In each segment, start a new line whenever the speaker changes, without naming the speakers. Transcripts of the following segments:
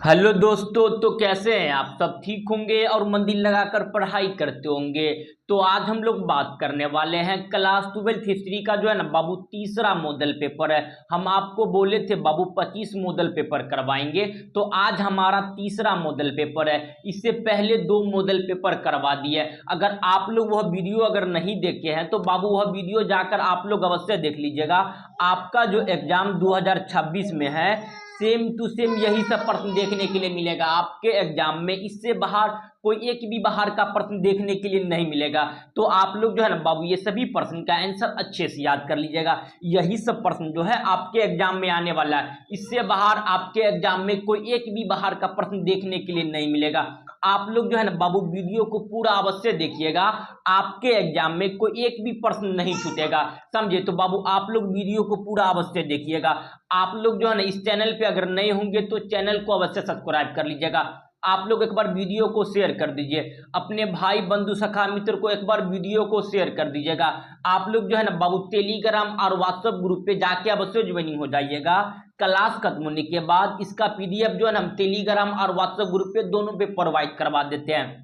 Hello दोस्तों, तो कैसे हैं आप? सब ठीक होंगे और मन दिल लगाकर पढ़ाई करते होंगे। तो आज हम लोग बात करने वाले हैं क्लास 12 हिस्ट्री का जो है ना बाबू तीसरा मॉडल पेपर है। हम आपको बोले थे बाबू 25 मॉडल पेपर करवाएंगे, तो आज हमारा तीसरा मॉडल पेपर है। इससे पहले 2 मॉडल पेपर करवा दिए। अगर आप लोग वह वीडियो अगर नहीं देखे हैं तो बाबू वह वीडियो जाकर आप लोग अवश्य देख लीजिएगा। आपका जो एग्जाम 2026 में है सेम टू सेम यही सब प्रश्न देखने के लिए मिलेगा आपके एग्जाम में। इससे बाहर कोई एक भी बाहर का प्रश्न देखने के लिए नहीं मिलेगा। तो आप लोग जो है ना बाबू ये सभी प्रश्न का आंसर अच्छे से याद कर लीजिएगा। यही सब प्रश्न जो है आपके एग्जाम में आने वाला है। इससे बाहर आपके एग्जाम में कोई एक भी बाहर का प्रश्न देखने के लिए नहीं मिलेगा। आप लोग जो है ना बाबू वीडियो को पूरा अवश्य देखिएगा। आपके एग्जाम में कोई एक भी प्रश्न नहीं छूटेगा, समझे? तो बाबू आप लोग वीडियो को पूरा अवश्य देखिएगा। आप लोग जो है ना इस चैनल पे अगर नए होंगे तो चैनल को अवश्य सब्सक्राइब कर लीजिएगा। आप लोग एक बार वीडियो को शेयर कर दीजिए, अपने भाई बंधु सखा मित्र को एक बार वीडियो को शेयर कर दीजिएगा। आप लोग जो है ना बाबू टेलीग्राम और व्हाट्सएप ग्रुप पे जाके अवश्य ज्वाइनिंग हो जाइएगा। क्लास खत्म होने के बाद इसका पीडीएफ जो है ना हम टेलीग्राम और व्हाट्सएप ग्रुप पे दोनों पे प्रोवाइड करवा देते हैं।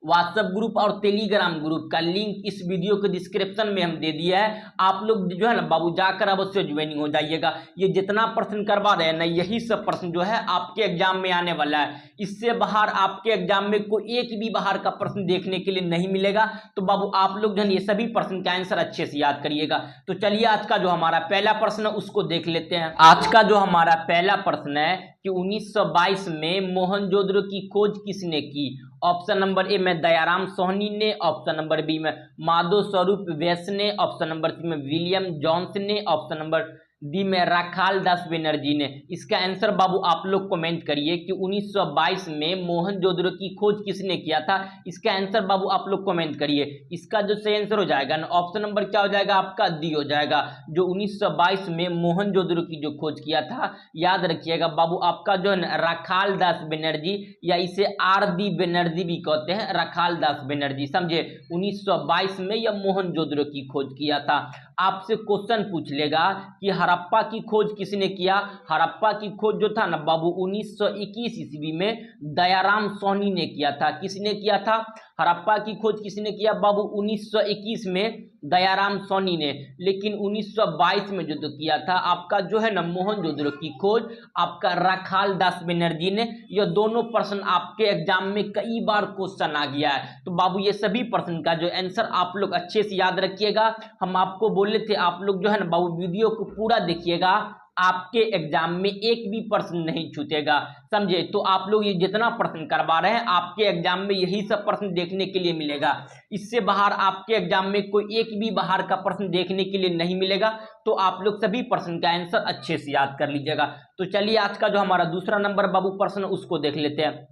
व्हाट्सएप ग्रुप और टेलीग्राम ग्रुप का लिंक इस वीडियो के डिस्क्रिप्शन में हम दे दिया है। आप लोग जो है ना बाबू जाकर अवश्य ज्वाइनिंग हो जाइएगा। ये जितना प्रश्न करवा रहे हैं ना यही सब प्रश्न जो है आपके एग्जाम में आने वाला है। इससे बाहर आपके एग्जाम में कोई एक भी बाहर का प्रश्न देखने के लिए नहीं मिलेगा। तो बाबू आप लोग जो है ये सभी प्रश्न का आंसर अच्छे से याद करिएगा। तो चलिए आज का जो हमारा पहला प्रश्न है उसको देख लेते हैं। आज का जो हमारा पहला प्रश्न है कि 1922 में मोहनजोदड़ो की खोज किसने की? ऑप्शन नंबर ए में दयाराम सोहनी ने, ऑप्शन नंबर बी में माधव स्वरूप वैश्य ने, ऑप्शन नंबर सी में विलियम जॉन्स ने, ऑप्शन नंबर डी में राखाल दास बनर्जी ने। इसका आंसर बाबू आप लोग कमेंट करिए कि 1922 में मोहनजोदड़ो की खोज किसने किया था। इसका आंसर बाबू आप लोग कमेंट करिए। इसका जो सही आंसर हो जाएगा ना ऑप्शन नंबर क्या हो जाएगा आपका डी हो जाएगा। जो 1922 में मोहनजोदड़ो की जो खोज किया था, याद रखिएगा बाबू आपका जो है ना राखाल दास बनर्जी, या इसे आर डी बनर्जी भी कहते हैं, राखाल दास बनर्जी, समझे? 1922 में यह मोहनजोदड़ो की खोज किया था। आपसे क्वेश्चन पूछ लेगा कि हड़प्पा की खोज किसने किया? हड़प्पा की खोज जो था ना बाबू 1921 ईस्वी में दयाराम सोहनी ने किया था। किसने किया था? हड़प्पा की खोज किसने किया बाबू? 1921 में दयाराम सोहनी ने। लेकिन 1922 में जो तो किया था आपका जो है ना मोहनजोदड़ो की खोज आपका राखाल दास बनर्जी ने। यह दोनों प्रश्न आपके एग्जाम में कई बार क्वेश्चन आ गया है। तो बाबू ये सभी प्रश्न का जो आंसर आप लोग अच्छे से याद रखिएगा। हम आपको बोले थे आप लोग जो है ना बाबू वीडियो को पूरा देखिएगा, आपके एग्जाम में एक भी प्रश्न नहीं छूटेगा, समझे? तो आप लोग ये जितना प्रश्न करवा रहे हैं आपके एग्जाम में यही सब प्रश्न देखने के लिए मिलेगा। इससे बाहर आपके एग्जाम में कोई एक भी बाहर का प्रश्न देखने के लिए नहीं मिलेगा। तो आप लोग सभी प्रश्न का आंसर अच्छे से याद कर लीजिएगा। तो चलिए आज का जो हमारा दूसरा नंबर बाबू प्रश्न उसको देख लेते हैं।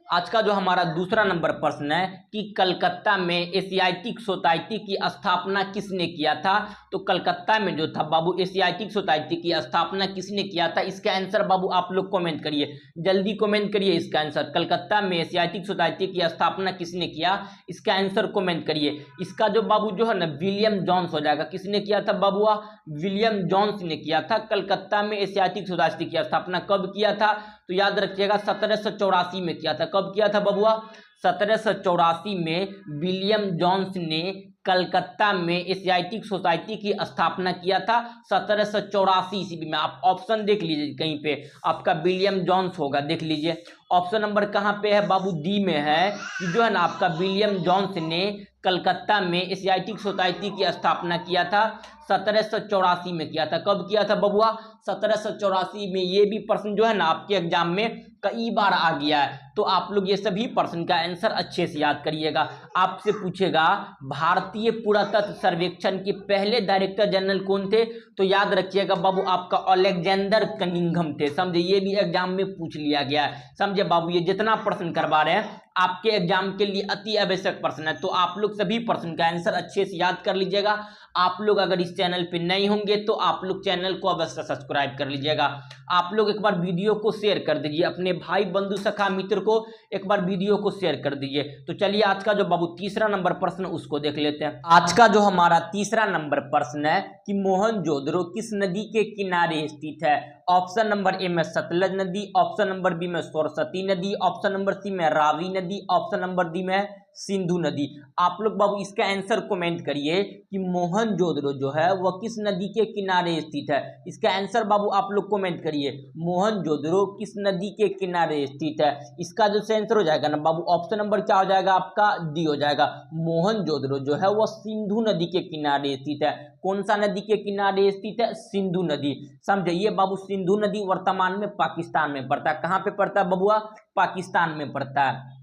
आज का जो हमारा दूसरा नंबर प्रश्न है कि कलकत्ता में एशियाटिक सोसाइटी की स्थापना किसने किया था? तो कलकत्ता में जो था बाबू एशियाटिक सोसाइटी की स्थापना किसने किया था? इसका आंसर बाबू आप लोग कमेंट करिए, जल्दी कमेंट करिए इसका आंसर। कलकत्ता में एशियाटिक सोसाइटी की स्थापना किसने किया? इसका आंसर कमेंट करिए। इसका जो बाबू जो है ना विलियम जॉन्स हो जाएगा। किसने किया था बाबूआ? विलियम जॉन्स ने किया था। कलकत्ता में एशियाटिक सोसाइटी की स्थापना कब किया था? तो याद रखिएगा 1784 में किया था। कब किया था बबुआ? 1784 में विलियम जॉन्स ने कलकत्ता में एशियाटिक सोसाइटी की स्थापना किया था। 1784 ईस्वी में। आप ऑप्शन देख लीजिए, कहीं पे आपका विलियम जॉन्स होगा, देख लीजिए। ऑप्शन नंबर कहाँ पे है बाबू? डी में है कि जो है ना आपका विलियम जॉन्स ने कलकत्ता में एशियाटिक सोसाइटी की स्थापना किया था। 1784 में किया था। कब किया था बबुआ? 1784 में। ये भी प्रश्न जो है ना आपके एग्जाम में कई बार आ गया है। तो आप लोग ये सभी प्रश्न का आंसर अच्छे से याद करिएगा। आपसे पूछेगा भारतीय पुरातत्व सर्वेक्षण के पहले डायरेक्टर जनरल कौन थे? तो याद रखिएगा बाबू आपका अलेक्जेंडर कनिंघम थे, समझे? ये भी एग्जाम में पूछ लिया गया है, समझे बाबू? ये जितना प्रश्न करवा रहे हैं आपके एग्जाम के लिए अति आवश्यक प्रश्न है। तो आप लोग सभी प्रश्न का आंसर अच्छे से याद कर लीजिएगा। आप लोग अगर इस चैनल पे नए होंगे तो आप लोग चैनल को अवश्य सब्सक्राइब कर लीजिएगा। आप लोग एक बार वीडियो को शेयर कर दीजिए, अपने भाई बंधु सखा मित्र को एक बार वीडियो को शेयर कर दीजिए। तो चलिए आज का जो बाबू तीसरा नंबर प्रश्न उसको देख लेते हैं। आज का जो हमारा तीसरा नंबर प्रश्न है कि मोहनजोदड़ो किस नदी के किनारे स्थित है। ऑप्शन नंबर ए में सतलज नदी, ऑप्शन नंबर बी में सरस्वती नदी, ऑप्शन नंबर सी में रावी नदी, ऑप्शन नंबर डी में सिंधु नदी। आप लोग बाबू इसका आंसर कमेंट करिए कि मोहनजोदड़ो जो है वह किस नदी के किनारे स्थित है। इसका आंसर बाबू आप लोग कमेंट करिए, मोहनजोदड़ो किस नदी के किनारे स्थित है। इसका जो आंसर हो जाएगा ना बाबू, ऑप्शन नंबर क्या हो जाएगा आपका, डी हो जाएगा। मोहनजोदड़ो जो है वह सिंधु नदी के किनारे स्थित है। कौन सा नदी के किनारे स्थित है, सिंधु नदी। समझिए बाबू, सिंधु नदी वर्तमान में पाकिस्तान में पड़ता है। कहाँ पे पड़ता है बबुआ, पाकिस्तान में पड़ता है।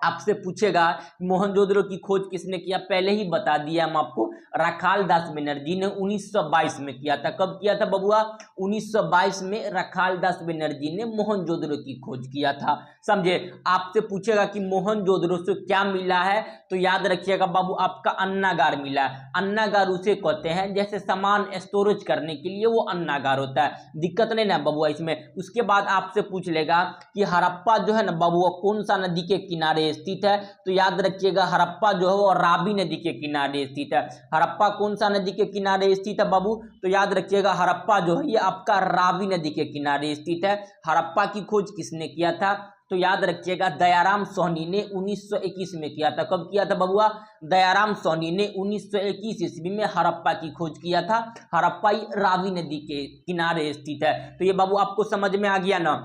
आपसे पूछेगा मोहनजोदड़ो की खोज किसने किया, पहले ही बता दिया हम आपको, रखाल दास बनर्जी ने 1922 में किया था। कब किया था बबुआ, 1922 में रखाल दास बनर्जी ने मोहनजोदड़ो की खोज किया था। समझे। आपसे पूछेगा कि मोहनजोदड़ो से क्या मिला है, तो याद रखिएगा बाबू आपका अन्नागार मिला है। अन्नागार उसे कहते हैं जैसे सामान स्टोरेज करने के लिए वो अन्नागार होता है, दिक्कत नहीं ना बबुआ इसमें। उसके बाद आपसे पूछ लेगा कि हड़प्पा जो है ना बाबू कौन सा नदी के किनारे स्थित है, तो याद रखिएगा हड़प्पा जो है वो रावी नदी के किनारे स्थित है। हड़प्पा कौन सा नदी के किनारे स्थित है बाबू, तो याद रखिएगा हड़प्पा जो है ये आपका रावी नदी के किनारे स्थित है। हड़प्पा की खोज किसने किया था, तो याद रखिएगा दयाराम सोहनी ने 1921 में किया था। कब किया था बबुआ, दयाराम सोहनी ने 1921 ईस्वी में हड़प्पा की खोज किया था। हड़प्पा रावी नदी के किनारे स्थित है। तो ये बाबू आपको समझ में आ गया ना।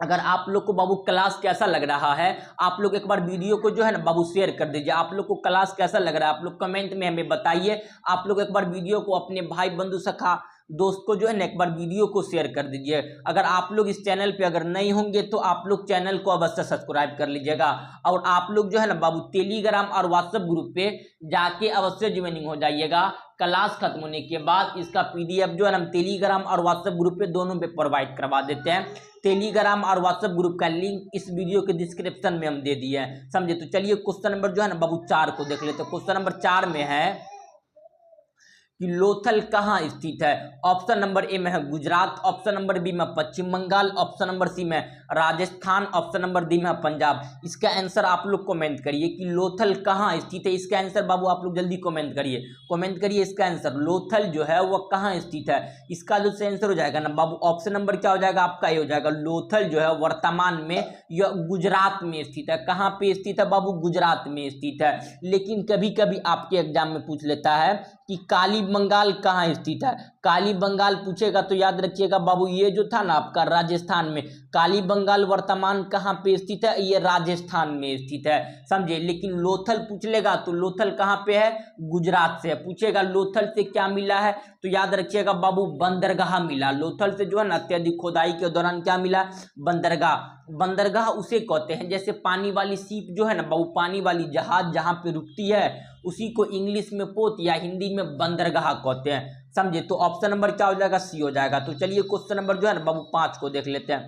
अगर आप लोग को बाबू क्लास कैसा लग रहा है, आप लोग एक बार वीडियो को जो है ना बाबू शेयर कर दीजिए। आप लोग को क्लास कैसा लग रहा है आप लोग कमेंट में हमें बताइए। आप लोग एक बार वीडियो को अपने भाई बंधु सखा दोस्त को जो है ना एक बार वीडियो को शेयर कर दीजिए। अगर आप लोग इस चैनल पे अगर नहीं होंगे तो आप लोग चैनल को अवश्य सब्सक्राइब कर लीजिएगा। और आप लोग जो है ना बाबू टेलीग्राम और व्हाट्सएप ग्रुप पे जाके अवश्य ज्वाइनिंग हो जाइएगा। क्लास खत्म होने के बाद इसका पीडीएफ जो है हम टेलीग्राम और व्हाट्सएप ग्रुप पे दोनों पे प्रोवाइड करवा देते हैं। टेलीग्राम और व्हाट्सएप ग्रुप का लिंक इस वीडियो के डिस्क्रिप्शन में हम दे दिए हैं। समझे। तो चलिए क्वेश्चन नंबर जो है ना बाबू 4 को देख लेते हैं। क्वेश्चन नंबर 4 में है कि लोथल कहाँ स्थित है। ऑप्शन नंबर ए में है गुजरात, ऑप्शन नंबर बी में पश्चिम बंगाल, ऑप्शन नंबर सी में राजस्थान, ऑप्शन नंबर डी में पंजाब। इसका आंसर आप लोग कमेंट करिए कि लोथल कहाँ स्थित है। इसका आंसर बाबू आप लोग जल्दी कमेंट करिए, कमेंट करिए इसका आंसर। लोथल जो है वह कहाँ स्थित है। इसका जो आंसर हो जाएगा ना बाबू, ऑप्शन नंबर क्या हो जाएगा आपका, ये हो जाएगा। लोथल जो है वर्तमान में यह गुजरात में स्थित है। कहाँ पे स्थित है बाबू, गुजरात में स्थित है। लेकिन कभी कभी आपके एग्जाम में पूछ लेता है कि काली बंगाल कहाँ स्थित है। काली बंगाल पूछेगा तो याद रखिएगा बाबू ये जो था ना आपका राजस्थान में। काली बंगाल वर्तमान कहाँ पे स्थित है, ये राजस्थान में स्थित है। समझे। लेकिन लोथल पूछ लेगा तो लोथल कहाँ पे है, गुजरात से पूछेगा। लोथल से क्या मिला है, तो याद रखिएगा बाबू बंदरगाह मिला। लोथल से जो है ना अत्यधिक खोदाई के दौरान क्या मिला, बंदरगाह। बंदरगाह उसे कहते हैं जैसे पानी वाली सीप जो है ना बाबू, पानी वाली जहाज जहाँ पे रुकती है उसी को इंग्लिश में पोत या हिंदी में बंदरगाह कहते हैं। समझे। तो ऑप्शन नंबर क्या हो जाएगा, सी हो जाएगा। तो चलिए क्वेश्चन नंबर जो है ना बाबू 5 को देख लेते हैं।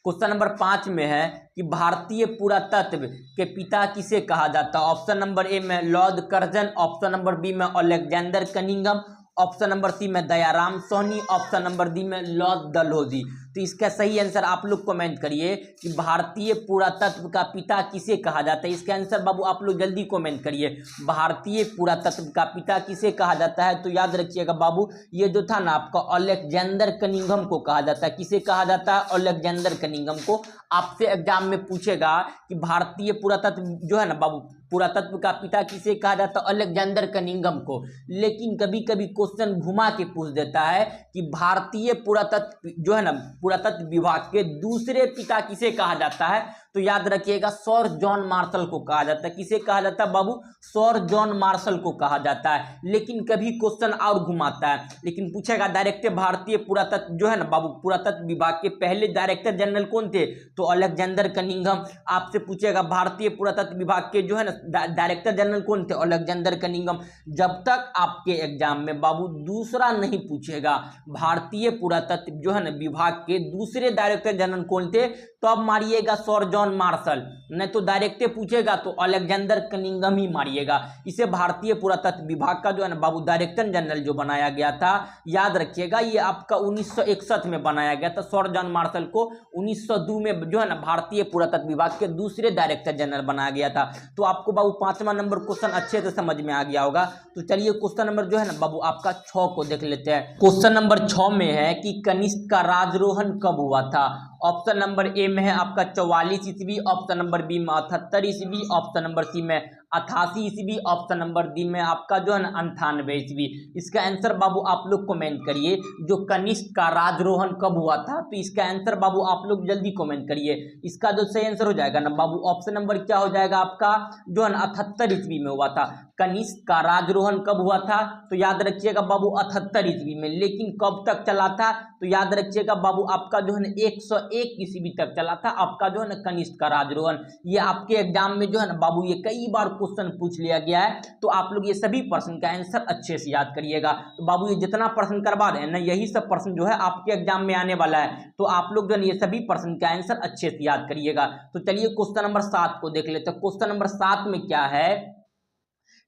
क्वेश्चन नंबर 5 में है कि भारतीय पुरातत्व के पिता किसे कहा जाता है। ऑप्शन नंबर ए में Lord Curzon, option number B में Alexander Cunningham, option number C में Dayaram Sahni, option number D में लॉर्ड डलहौजी। तो इसका सही आंसर आप लोग कमेंट करिए कि भारतीय पुरातत्व का पिता किसे कहा जाता है। इसका आंसर बाबू आप लोग जल्दी कमेंट करिए, भारतीय पुरातत्व का पिता किसे कहा जाता है। तो याद रखिएगा बाबू ये जो था ना आपका अलेक्जेंडर कनिंघम को कहा जाता है। किसे कहा जाता है, अलेक्जेंडर कनिंघम को। आपसे एग्जाम में पूछेगा कि भारतीय पुरातत्व जो है ना बाबू, पुरातत्व का पिता किसे कहा जाता है, अलेक्जेंडर कनिंघम को। लेकिन कभी कभी क्वेश्चन घुमा के पूछ देता है कि भारतीय पुरातत्व जो है ना पुरातत्व विभाग के दूसरे पिता किसे कहा जाता है। तो याद रखिएगा सर जॉन मार्शल को कहा जाता है। किसे कहा जाता है बाबू, सर जॉन मार्शल को कहा जाता है। लेकिन कभी क्वेश्चन और घुमाता है, लेकिन पूछेगा डायरेक्टर भारतीय पुरातत्व जो है ना बाबू, पुरातत्व विभाग के पहले डायरेक्टर जनरल कौन थे, तो अलेक्जेंडर कनिंघम। आपसे पूछेगा भारतीय पुरातत्व विभाग के जो है ना डायरेक्टर जनरल कौन थे, अलेक्जेंडर कनिंघम। जब तक आपके एग्जाम में बाबू दूसरा नहीं पूछेगा भारतीय पुरातत्व जो है ना विभाग के दूसरे डायरेक्टर जनरल कौन थे, तो अब मारिएगा सर जॉन जॉन मार्शल, नहीं तो डायरेक्टे पूछेगा तो अलेक्जेंडर कनिंघम ही मारिएगा। इसे भारतीय पुरातत्व विभाग का जो है ना बाबू डायरेक्टर जनरल जो बनाया गया था, याद रखिएगा ये आपका 1961 में बनाया गया था। सर जॉन मार्शल को 1902 में जो है ना भारतीय पुरातत्व विभाग के दूसरे डायरेक्टर जनरल बनाया गया था। तो आपको बाबू 5वां नंबर क्वेश्चन अच्छे से समझ में आ गया होगा। तो चलिए क्वेश्चन नंबर जो है ना बाबू आपका 6 को देख लेते हैं। क्वेश्चन नंबर 6 में है कि कनिष्क का राजरोहण कब हुआ था। ऑप्शन नंबर ए में है आपका 44 ईस्वी, ऑप्शन नंबर बी में 78 ईस्वी, ऑप्शन नंबर सी में 88 ईस्वी, ऑप्शन नंबर डी में आपका जो है ना 98 ईस्वी। इसका आंसर बाबू आप लोग कमेंट करिए, जो कनिष्क का राजरोहण कब हुआ था। तो इसका आंसर बाबू आप लोग जल्दी कमेंट करिए। इसका जो सही आंसर हो जाएगा ना बाबू ऑप्शन नंबर क्या हो जाएगा आपका, जो है ना 78 ईस्वी में हुआ था। कनिष्क का राजरोहण कब हुआ था, तो याद रखिएगा बाबू 78 ईस्वी में। लेकिन कब तक चला था, तो याद रखिएगा बाबू आपका जो है ना 101 ईस्वी तक चला था आपका जो है ना कनिष्क का राजरोहण। ये आपके एग्जाम में जो है ना बाबू ये कई बार क्वेश्चन पूछ लिया गया है। तो आप लोग ये सभी प्रश्न का आंसर अच्छे से याद करिएगा। तो बाबू ये जितना प्रश्न करवा रहे हैं ना, यही सब प्रश्न जो है आपके एग्जाम में आने वाला है। तो आप लोग जो है ये सभी प्रश्न का आंसर अच्छे से याद करिएगा। तो चलिए क्वेश्चन नंबर 7 को देख लेते हैं। क्वेश्चन नंबर 7 में क्या है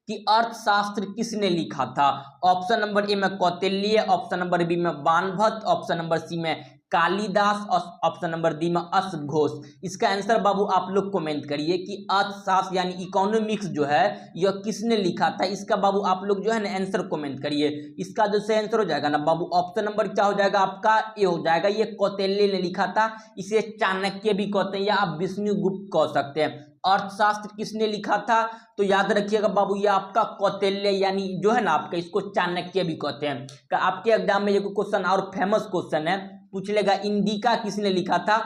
कि अर्थशास्त्र किसने लिखा था। ऑप्शन नंबर ए में कौटिल्य, ऑप्शन नंबर बी में बाणभट्ट, ऑप्शन नंबर सी में कालिदास, और ऑप्शन नंबर डी में अश्वघोष। इसका आंसर बाबू आप लोग कमेंट करिए कि अर्थशास्त्र यानी इकोनॉमिक्स जो है यह किसने लिखा था। इसका बाबू आप लोग जो है ना आंसर कमेंट करिए। इसका जो सही आंसर हो जाएगा ना बाबू ऑप्शन नंबर क्या हो जाएगा आपका, ए हो जाएगा। ये कौटिल्य ने लिखा था। इसे चाणक्य भी कहते हैं या आप विष्णुगुप्त कह सकते हैं। अर्थशास्त्र किसने लिखा था, तो याद रखिएगा बाबू ये आपका कौटिल्य यानी जो है ना आपका, इसको चाणक्य भी कहते हैं। आपके एग्जाम में ये क्वेश्चन और फेमस क्वेश्चन है, पूछ लेगा इंडिका किसने लिखा था।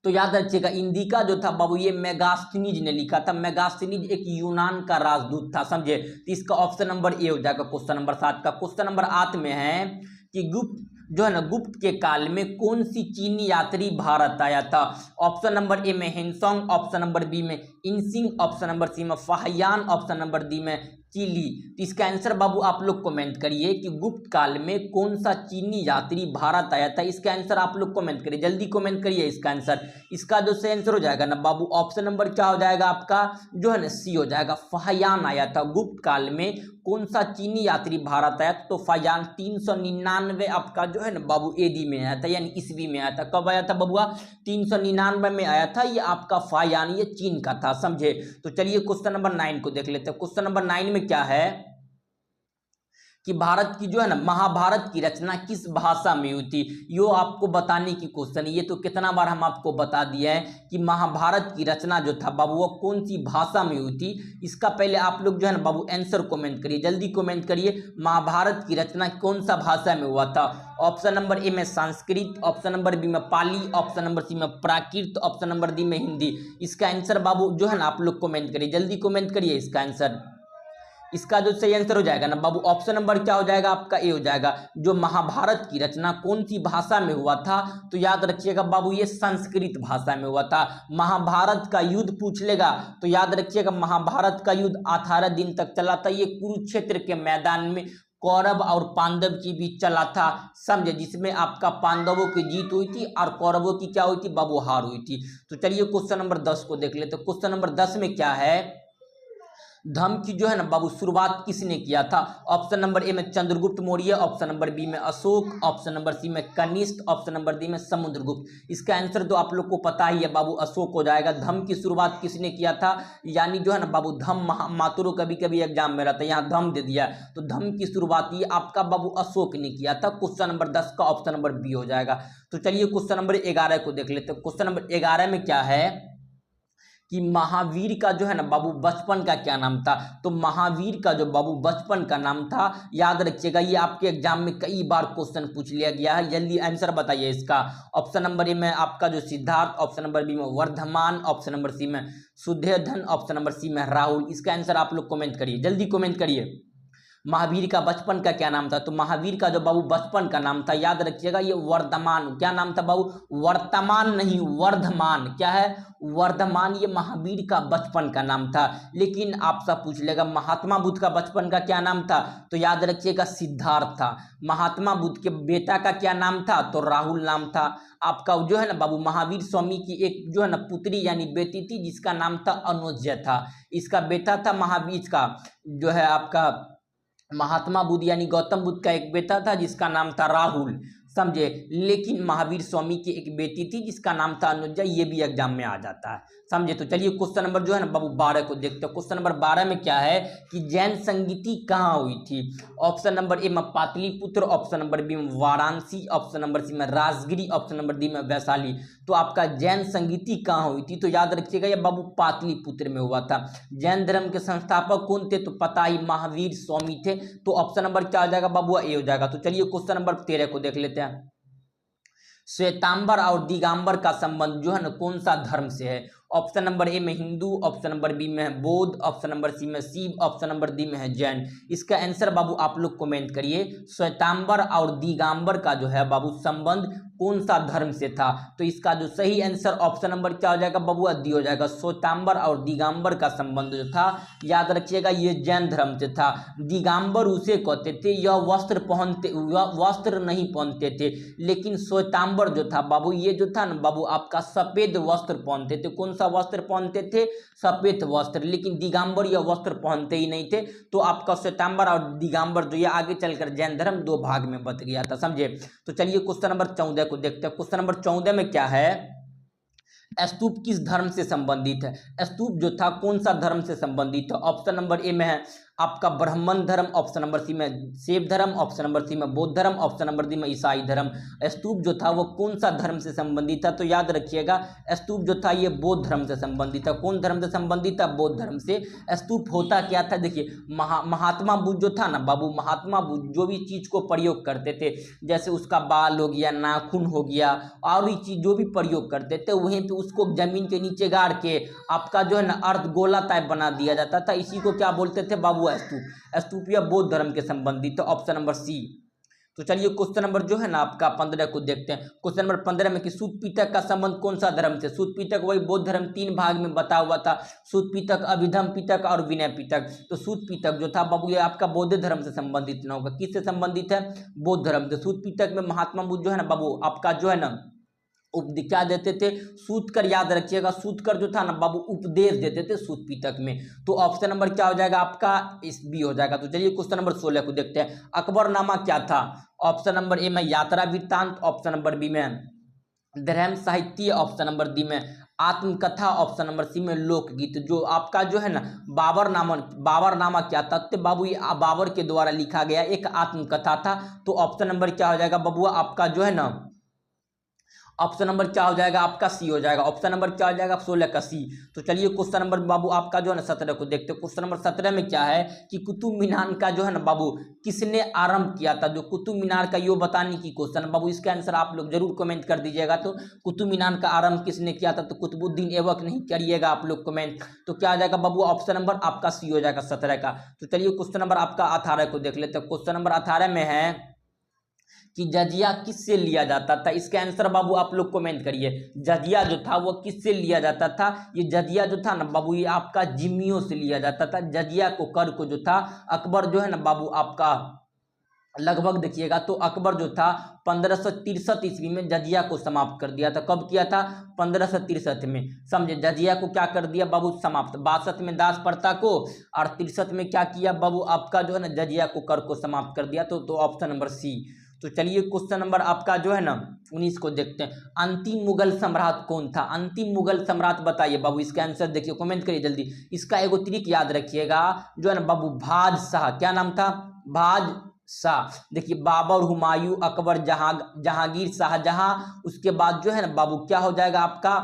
तो याद रखिएगा इंडिका जो था बाबू ये मेगास्थनीज ने लिखा था। मेगास्थनीज एक यूनान का राजदूत था, समझे। तो इसका ऑप्शन नंबर ए हो जाएगा क्वेश्चन नंबर 7 का। क्वेश्चन नंबर 8 में है कि गुप्त जो है ना गुप्त के काल में कौन सी चीनी यात्री भारत आया था। ऑप्शन नंबर ए में हिनसोंग, ऑप्शन नंबर बी में इनसिंग, ऑप्शन नंबर सी में फाहियान, ऑप्शन नंबर डी में चिली। तो इसका आंसर बाबू आप लोग कमेंट करिए कि गुप्त काल में कौन सा चीनी यात्री भारत आया था। इसका आंसर आप लोग कमेंट करिए, जल्दी कमेंट करिए इसका आंसर। इसका जो सही आंसर हो जाएगा ना बाबू ऑप्शन नंबर क्या हो जाएगा आपका, जो है ना सी हो जाएगा। फाहियान आया था गुप्त काल में। कौन सा चीनी यात्री भारत आया, तो फाहियान 399 आपका जो है ना बाबू एडी में आया था, यानी ईस्वी में आया था। कब आया था बबुआ, 399 में आया था। ये आपका फाहियान ये चीन का था, समझे। तो चलिए क्वेश्चन नंबर 9 को देख लेते हैं। क्वेश्चन नंबर 9 में क्या है कि भारत की जो है ना महाभारत की रचना किस भाषा में हुई थी। यो आपको बताने की क्वेश्चन। ये तो कितना बार हम आपको बता दिए हैं कि महाभारत की रचना जो था बाबू वो कौन सी भाषा में हुई थी। इसका पहले आप लोग जो है ना बाबू आंसर कमेंट करिए, जल्दी कमेंट करिए। महाभारत की रचना कौन सा भाषा में हुआ था। ऑप्शन नंबर ए में संस्कृत, ऑप्शन नंबर बी में पाली, ऑप्शन नंबर सी में प्राकृत, ऑप्शन नंबर डी में हिंदी। इसका आंसर बाबू जो है ना आप लोग कमेंट करिए, जल्दी कमेंट करिए इसका आंसर। इसका जो सही आंसर हो जाएगा ना बाबू ऑप्शन नंबर क्या हो जाएगा आपका, ए हो जाएगा। जो महाभारत की रचना कौन सी भाषा में हुआ था, तो याद रखिएगा बाबू ये संस्कृत भाषा में हुआ था। महाभारत का युद्ध पूछ लेगा तो याद रखिएगा महाभारत का युद्ध 18 दिन तक चला था। ये कुरुक्षेत्र के मैदान में कौरव और पांडव के बीच चला था, समझे। जिसमें आपका पांडवों की जीत हुई थी और कौरवों की क्या हुई थी बाबू, हार हुई थी। तो चलिए क्वेश्चन नंबर 10 को देख लेते। क्वेश्चन नंबर 10 में क्या है, धर्म की जो है ना बाबू शुरुआत किसने किया था। ऑप्शन नंबर ए में Chandragupta Maurya, option number B में अशोक, ऑप्शन नंबर सी में कनिष्क, ऑप्शन नंबर डी में समुद्रगुप्त। इसका आंसर तो आप लोग को पता ही है बाबू, अशोक हो जाएगा। धर्म की शुरुआत किसने किया था, यानी जो है ना बाबू धम्म मातुरो कभी कभी एग्जाम में रहता है, यहाँ धम्म दे दिया। तो धर्म की शुरुआत ये आपका बाबू अशोक ने किया था। क्वेश्चन नंबर 10 का ऑप्शन नंबर बी हो जाएगा। तो चलिए क्वेश्चन नंबर 11 को देख लेते हैं। क्वेश्चन नंबर 11 में क्या है कि महावीर का जो है ना बाबू बचपन का क्या नाम था। तो महावीर का जो बाबू बचपन का नाम था, याद रखिएगा ये आपके एग्जाम में कई बार क्वेश्चन पूछ लिया गया है। जल्दी आंसर बताइए इसका। ऑप्शन नंबर ए में आपका जो सिद्धार्थ, ऑप्शन नंबर बी में वर्धमान, ऑप्शन नंबर सी में शुद्धोधन, ऑप्शन नंबर सी में राहुल। इसका आंसर आप लोग कमेंट करिए, जल्दी कमेंट करिए। महावीर का बचपन का क्या नाम था? तो महावीर का जो बाबू बचपन का नाम था, याद रखिएगा, ये वर्धमान। क्या नाम था बाबू? वर्तमान नहीं, वर्धमान। क्या है? वर्धमान। ये महावीर का बचपन का नाम था। लेकिन आपसे पूछ लेगा महात्मा बुद्ध का बचपन का क्या नाम था? तो याद रखिएगा सिद्धार्थ था। महात्मा बुद्ध के बेटा का क्या नाम था? तो राहुल नाम था। आपका जो है ना बाबू महावीर स्वामी की एक जो है ना पुत्री यानी बेटी थी, जिसका नाम था अनुज्या था। इसका बेटा था महावीर का जो है आपका महात्मा बुद्ध यानी गौतम बुद्ध का एक बेटा था जिसका नाम था राहुल, समझे। लेकिन महावीर स्वामी की एक बेटी थी जिसका नाम था अनुज्जा। ये भी एग्जाम में आ जाता है, समझे। तो चलिए क्वेश्चन नंबर जो है ना बाबू 12 को देखते हैं। क्वेश्चन नंबर 12 में क्या है कि जैन संगीति कहाँ हुई थी? ऑप्शन नंबर ए में पाटलिपुत्र, ऑप्शन नंबर बी में वाराणसी, ऑप्शन नंबर सी में राजगिरी, ऑप्शन नंबर डी में वैशाली। तो आपका जैन संगीति कहाँ हुई थी? तो याद रखिएगा ये बाबू पाटलिपुत्र में हुआ था। जैन धर्म के संस्थापक कौन थे? तो पता ही, महावीर स्वामी थे। तो ऑप्शन नंबर क्या हो जाएगा बाबू? ए हो जाएगा। तो चलिए क्वेश्चन नंबर 13 को देख लेते हैं। श्वेतांबर और दिगंबर का संबंध जो है ना कौन सा धर्म से है? ऑप्शन नंबर ए में हिंदू, ऑप्शन नंबर बी में है बौद्ध, ऑप्शन नंबर सी में शिव, ऑप्शन नंबर डी में है जैन। इसका आंसर बाबू आप लोग कमेंट करिए। श्वेतांबर और दिगंबर का जो है बाबू संबंध कौन सा धर्म से था? तो इसका जो सही आंसर ऑप्शन नंबर क्या हो जाएगा बाबू? डी हो जाएगा। श्वेतांबर और दिगंबर का संबंध जो था, याद रखिएगा, ये जैन धर्म से था। दिगंबर उसे कहते थे यह वस्त्र नहीं पहनते थे, लेकिन श्वेतांबर जो था बाबू, ये जो था ना बाबू आपका सफेद वस्त्र पहनते थे। कौन सा वस्त्र पहनते थे? सफेद वस्त्र। लेकिन दिगंबर यह वस्त्र पहनते ही नहीं थे। तो आपका श्वेतांबर और दिगंबर जो ये आगे चलकर जैन धर्म दो भाग में बट गया था, समझे। तो चलिए क्वेश्चन नंबर 14 को देखते हैं। क्वेश्चन नंबर 14 में क्या है? स्तूप किस धर्म से संबंधित है? स्तूप जो था कौन सा धर्म से संबंधित है? ऑप्शन नंबर ए में है आपका ब्राह्मण धर्म, ऑप्शन नंबर सी में शैव धर्म, ऑप्शन नंबर सी में बौद्ध धर्म, ऑप्शन नंबर डी में ईसाई धर्म। स्तूप जो था वो कौन सा धर्म से संबंधित था? तो याद रखिएगा स्तूप जो था ये बौद्ध धर्म से संबंधित था। कौन धर्म से संबंधित था? बौद्ध धर्म से। स्तूप होता क्या था? देखिए महात्मा बुद्ध जो था ना बाबू, महात्मा बुद्ध जो भी चीज को प्रयोग करते थे, जैसे उसका बाल हो गया, नाखून हो गया, और भी चीज जो भी प्रयोग करते थे, वहीं पे उसको जमीन के नीचे गाड़ के आपका जो है ना अर्ध गोला टाइप बना दिया जाता था। इसी को क्या बोलते थे बाबू? स्तूप। स्तूप या बौद्ध धर्म के संबंधित तो ऑप्शन नंबर सी। तो चलिए क्वेश्चन नंबर जो है ना आपका 15 को देखते हैं। क्वेश्चन नंबर 15 में कि सूत पीतक का संबंध कौन सा धर्म से? सूत पीतक वही बौद्ध धर्म, 3 भाग में बता हुआ था। सूत पीतक, अभिधम पीतक और विनय पीतक। तो सूत पीतक जो था बाबू ये आपका बौद्ध धर्म से संबंधित न होगा। किससे संबंधित है? बौद्ध धर्म से। सूत पीतक में महात्मा बुद्ध जो है ना बाबू आपका जो है ना क्या देते थे? सूतकर। याद रखिएगा सूतकर जो था ना बाबू उपदेश देते थे सूत पीतक में। तो ऑप्शन नंबर क्या हो जाएगा आपका? इस बी हो जाएगा। तो चलिए क्वेश्चन नंबर 16 को देखते हैं। अकबरनामा क्या था? ऑप्शन नंबर ए में यात्रा वृत्तांत, ऑप्शन नंबर बी में धर्म साहित्य, ऑप्शन नंबर डी में आत्मकथा, ऑप्शन नंबर सी में लोकगीत। जो आपका जो है ना बाबरनामा क्या था? तो बाबू ये बाबर के द्वारा लिखा गया एक आत्मकथा था। तो ऑप्शन नंबर क्या हो जाएगा बाबू आपका जो है ना ऑप्शन नंबर क्या हो जाएगा आपका? सी हो जाएगा। ऑप्शन नंबर क्या हो जाएगा? 16 का सी। तो चलिए क्वेश्चन नंबर बाबू आपका जो है ना 17 को देखते हैं। क्वेश्चन नंबर 17 में क्या है कि कुतुब मीनार का जो है ना बाबू किसने आरंभ किया था? जो कुतुब मीनार का ये बताने की क्वेश्चन बाबू, इसका आंसर आप लोग जरूर कमेंट कर दीजिएगा। तो कुतुब मीनार का आरंभ किसने किया था? तो कुतुबुद्दीन ऐबक नहीं करिएगा आप लोग कमेंट। तो क्या आ जाएगा बाबू? ऑप्शन नंबर आपका सी हो जाएगा 17 का। तो चलिए क्वेश्चन नंबर आपका 18 को देख लेते हैं। क्वेश्चन नंबर 18 में है कि जजिया किससे लिया जाता था? इसका आंसर बाबू आप लोग कमेंट करिए। जजिया जो था वो किससे लिया जाता था? ये जजिया जो था ना बाबू ये आपका जिम्मियों से लिया जाता था। जजिया को कर को जो था अकबर जो है ना बाबू आपका लगभग देखिएगा तो अकबर जो था 1563 ईस्वी में जजिया को समाप्त कर दिया था। कब किया था? 1563 में, समझे। जजिया को क्या कर दिया बाबू? समाप्त। 62 में दास प्रथा को और 63 में क्या किया बाबू आपका जो है ना जजिया को कर को समाप्त कर दिया। तो ऑप्शन नंबर सी। तो चलिए क्वेश्चन नंबर आपका जो है ना 19 को देखते हैं। अंतिम मुगल सम्राट कौन था? अंतिम मुगल सम्राट बताइए बाबू। इसका आंसर देखिए, कमेंट करिए जल्दी। इसका एगो ट्रिक याद रखिएगा जो है ना बाबू बादशाह। क्या नाम था? बादशाह। देखिए बाबर, हुमायूं, अकबर, जहांगीर, शाहजहां, उसके बाद जो है ना बाबू क्या हो जाएगा आपका?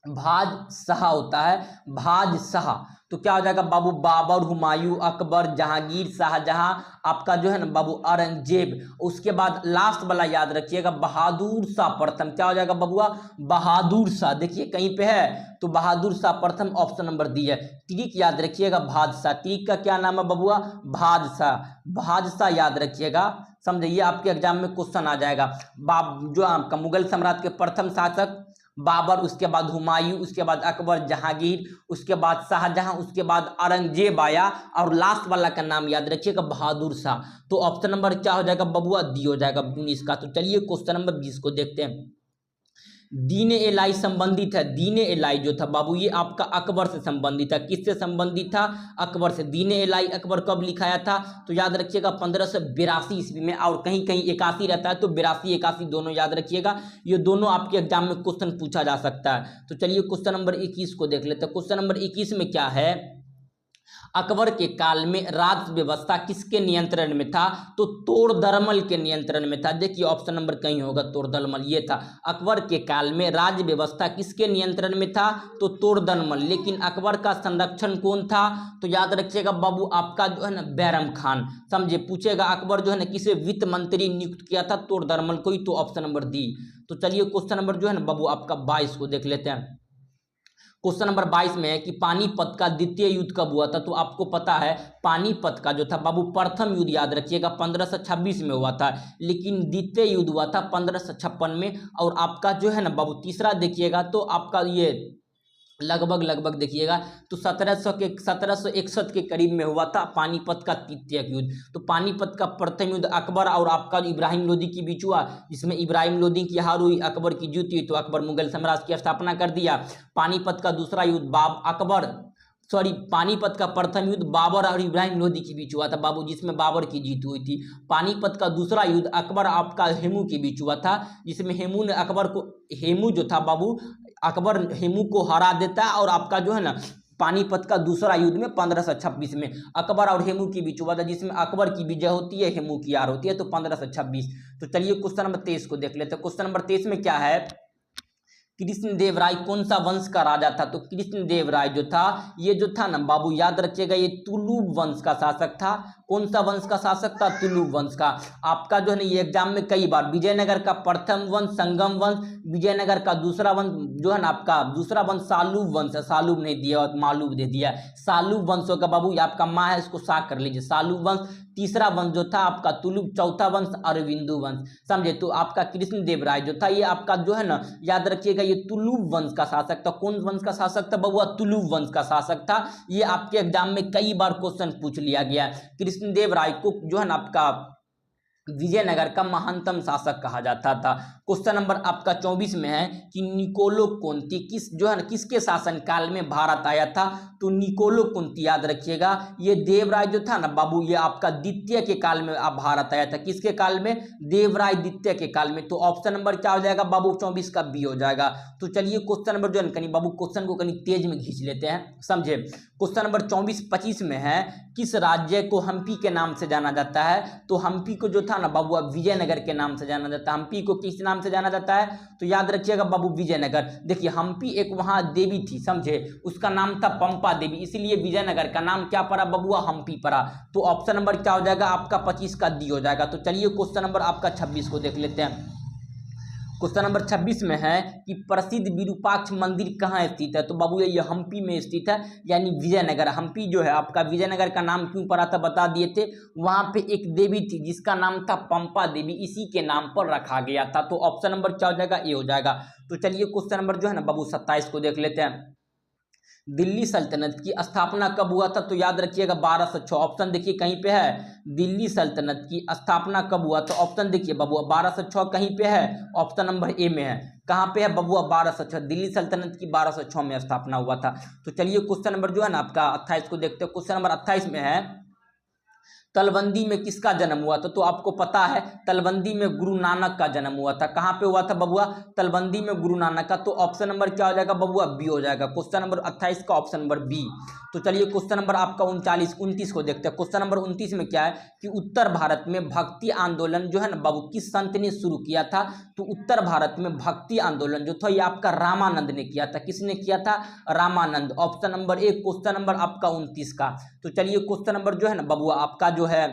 बादशाह होता है, बादशाह। तो क्या हो जाएगा बाबू, बाबर, हुमायूं, अकबर, जहांगीर, शाहजहां, आपका जो है ना बाबू औरंगजेब। उसके बाद लास्ट वाला याद रखिएगा बहादुर शाह प्रथम। क्या हो जाएगा बबुआ, बहादुर शाह। देखिए कहीं पे है तो बहादुर शाह प्रथम ऑप्शन नंबर दी है। ट्रिक याद रखिएगा भादशाह, ट्रिक का क्या नाम है बबुआ, भादशाह, भादशाह याद रखिएगा, समझिए आपके एग्जाम में क्वेश्चन आ जाएगा। जो आपका मुगल साम्राज्य के प्रथम शासक बाबर, उसके बाद हुमायूं, उसके बाद अकबर, जहांगीर, उसके बाद शाहजहां, उसके बाद औरंगजेब आया, और लास्ट वाला का नाम याद रखिएगा बहादुर शाह। तो ऑप्शन नंबर क्या हो जाएगा बबुआ, डी हो जाएगा 19 का। तो चलिए क्वेश्चन नंबर 20 को देखते हैं। दीन एलाई संबंधित है, दीन एलाई जो था बाबू ये आपका अकबर से संबंधित था। किससे संबंधित था, अकबर से। दीन एलाई अकबर कब लिखाया था, तो याद रखिएगा 1582 ईस्वी में, और कहीं कहीं 81 रहता है, तो 82 81 दोनों याद रखिएगा। ये दोनों आपके एग्जाम में क्वेश्चन पूछा जा सकता है। तो चलिए क्वेश्चन नंबर 21 को देख लेते हैं। क्वेश्चन नंबर 21 में क्या है, अकबर के काल में राज व्यवस्था किसके नियंत्रण में था, तो तोड़दरमल के नियंत्रण में था। देखिए ऑप्शन नंबर कहीं होगा तोड़दरमल, ये था। अकबर के काल में राज व्यवस्था किसके नियंत्रण में था, तो तोड़दरमल। लेकिन अकबर का संरक्षण कौन था, तो याद रखिएगा बाबू आपका जो है ना बैरम खान। समझे, पूछेगा अकबर जो है ना किसे वित्त मंत्री नियुक्त किया था, तोड़दरमल को ही। तो ऑप्शन नंबर डी। तो चलिए क्वेश्चन नंबर जो है ना बाबू आपका 22 को देख लेते हैं। क्वेश्चन नंबर 22 में है कि पानीपत का द्वितीय युद्ध कब हुआ था, तो आपको पता है पानीपत का जो था बाबू प्रथम युद्ध याद रखिएगा 1526 में हुआ था, लेकिन द्वितीय युद्ध हुआ था 1556 में। और आपका जो है ना बाबू तीसरा देखिएगा तो आपका ये लगभग देखिएगा तो 1761 के करीब में हुआ था पानीपत का तृतीय युद्ध। तो पानीपत का प्रथम युद्ध अकबर और आपका इब्राहिम लोदी के बीच हुआ, जिसमें इब्राहिम लोदी की हार हुई, अकबर की जीत हुई, तो अकबर मुगल साम्राज्य की स्थापना कर दिया। पानीपत का दूसरा युद्ध पानीपत का प्रथम युद्ध बाबर और इब्राहिम लोदी के बीच हुआ था बाबू, जिसमें बाबर की जीत हुई थी। पानीपत का दूसरा युद्ध अकबर आपका हेमू के बीच हुआ था, जिसमें हेमू ने हेमू जो था बाबू अकबर हेमू को हरा देता है। और आपका जो है ना पानीपत का दूसरा युद्ध में 1526 में अकबर और हेमू के बीच हुआ था, जिसमें अकबर की विजय होती है, हेमू की हार होती है, तो 1526। तो चलिए क्वेश्चन नंबर 23 को देख लेते हैं। क्वेश्चन नंबर 23 में क्या है, कृष्णदेवराय कौन सा वंश का राजा था, तो कृष्णदेवराय जो था ये जो था ना बाबू याद रखिएगा ये तुलुब वंश का शासक था। कौन सा वंश का शासक था, तुलुब वंश का। आपका जो है ना ये एग्जाम में कई बार विजयनगर का प्रथम वंश संगम वंश, विजयनगर का दूसरा वंश जो है ना आपका दूसरा वंश सालूब वंश है, सालूब नहीं दिया मालूब दे दिया, सालूब वंश होगा बाबू, ये आपका माँ है, इसको सा कर लीजिए, सालूब वंश। तीसरा वंश जो था आपका तुलुब, चौथा वंश अरविंदु वंश। समझे, तो आपका कृष्णदेवराय जो था ये आपका जो है ना याद रखिएगा ये तुलुब वंश का शासक था। कौन वंश का शासक था बबुआ, तुलुब वंश का शासक था। ये आपके एग्जाम में कई बार क्वेश्चन पूछ लिया गया। कृष्णदेवराय को जो है ना आपका विजयनगर का महानतम शासक कहा जाता था। क्वेश्चन नंबर आपका 24 में है कि निकोलो कुंती किसके शासन काल में भारत आया था, तो निकोलो कुंती याद रखिएगा ये देवराय जो था ना बाबू ये आपका द्वितीय के काल में आप भारत आया था। किसके काल में, देवराय द्वितीय के काल में। तो ऑप्शन नंबर क्या हो जाएगा बाबू 24 का बी हो जाएगा। तो चलिए क्वेश्चन नंबर जो है कहीं बाबू क्वेश्चन को कहीं तेज में खींच लेते हैं, समझे। क्वेश्चन नंबर 24-25 में है किस राज्य को हम्पी के नाम से जाना जाता है, तो हम्पी को जो था ना बाबू विजयनगर के नाम से जाना जाता है। हम्पी को किस नाम से जाना जाता है, तो याद रखिएगा बाबू विजयनगर। देखिए हम्पी एक वहां देवी थी, समझे, उसका नाम था पंपा देवी, इसीलिए विजयनगर का नाम क्या पड़ा बबुआ, हम्पी पड़ा। तो ऑप्शन नंबर क्या हो जाएगा आपका 25 का डी हो जाएगा। तो चलिए क्वेश्चन नंबर आपका 26 को देख लेते हैं। क्वेश्चन नंबर 26 में है कि प्रसिद्ध विरूपाक्ष मंदिर कहाँ स्थित है, तो बाबू ये हम्पी में स्थित है, यानी विजयनगर। हम्पी जो है आपका विजयनगर का नाम क्यों पड़ा था बता दिए थे, वहां पे एक देवी थी जिसका नाम था पंपा देवी, इसी के नाम पर रखा गया था। तो ऑप्शन नंबर क्या हो जाएगा, ए हो जाएगा। तो चलिए क्वेश्चन नंबर जो है ना बाबू 27 को देख लेते हैं। दिल्ली सल्तनत की स्थापना कब हुआ था, तो याद रखिएगा 1206। ऑप्शन देखिए कहीं पे है दिल्ली सल्तनत की स्थापना कब हुआ, तो ऑप्शन देखिए बबुआ 1206 कहीं पे है, ऑप्शन नंबर ए में है। कहाँ पे है बबुआ 1206, दिल्ली सल्तनत की 1206 में स्थापना हुआ था। तो चलिए क्वेश्चन नंबर जो है ना आपका 28 को देखते हैं। क्वेश्चन नंबर 28 में है तलवंदी में किसका जन्म हुआ था? तो आपको पता है तलवंदी में गुरु नानक का जन्म हुआ था। कहाँ पे हुआ था बबुआ? तलवंदी में गुरु नानक का। तो ऑप्शन नंबर क्या हो जाएगा बबुआ? बी हो जाएगा। क्वेश्चन नंबर 28 का ऑप्शन नंबर बी। तो चलिए क्वेश्चन नंबर आपका 29 को देखते हैं। क्वेश्चन नंबर 29 में क्या है कि उत्तर भारत में भक्ति आंदोलन जो है ना बाबू किस संत ने शुरू किया था? तो उत्तर भारत में भक्ति आंदोलन जो था ये आपका रामानंद ने किया था। किसने किया था? Ramanand. Option number 1 question number आपका 29 का। तो चलिए क्वेश्चन नंबर जो है ना बबुआ आपका जो है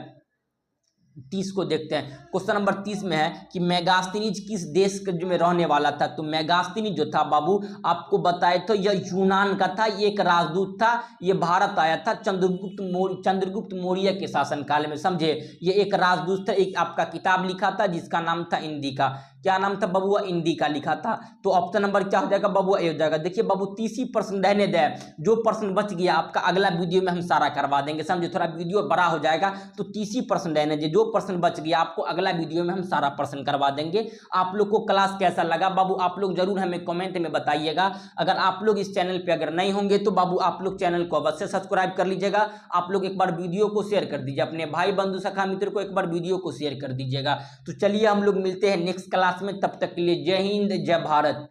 30 को देखते हैं। क्वेश्चन नंबर 30 में है कि मेगास्थनीज किस देश के में रहने वाला था? तो मेगास्थनीज जो था बाबू आपको बताए तो यह यूनान का था, ये एक राजदूत था, ये भारत आया था चंद्रगुप्त मौर्य के शासनकाल में, समझे। ये एक राजदूत था, एक आपका किताब लिखा था जिसका नाम था इंडिका। क्या नाम था बबुआ? इंडिका लिखा था। तो ऑप्शन नंबर क्या हो जाएगा बबुआ? ए हो जाएगा। देखिए बाबू 30% रहने दे, जो प्रश्न बच गया आपका अगला वीडियो में हम सारा करवा देंगे, समझे। थोड़ा वीडियो बड़ा हो जाएगा तो 30% रहने दे, जो प्रश्न बच गया आपको अगला वीडियो में हम सारा प्रश्न करवा देंगे। आप लोग को क्लास कैसा लगा बाबू आप लोग जरूर हमें कमेंट में बताइएगा। अगर आप लोग इस चैनल पे अगर नहीं होंगे तो बाबू आप लोग चैनल को अवश्य सब्सक्राइब कर लीजिएगा। आप लोग एक बार वीडियो को शेयर कर दीजिए, अपने भाई बंधु सखा मित्र को एक बार वीडियो को शेयर कर दीजिएगा। तो चलिए हम लोग मिलते हैं नेक्स्ट क्लास में, तब तक के लिए जय हिंद जय भारत।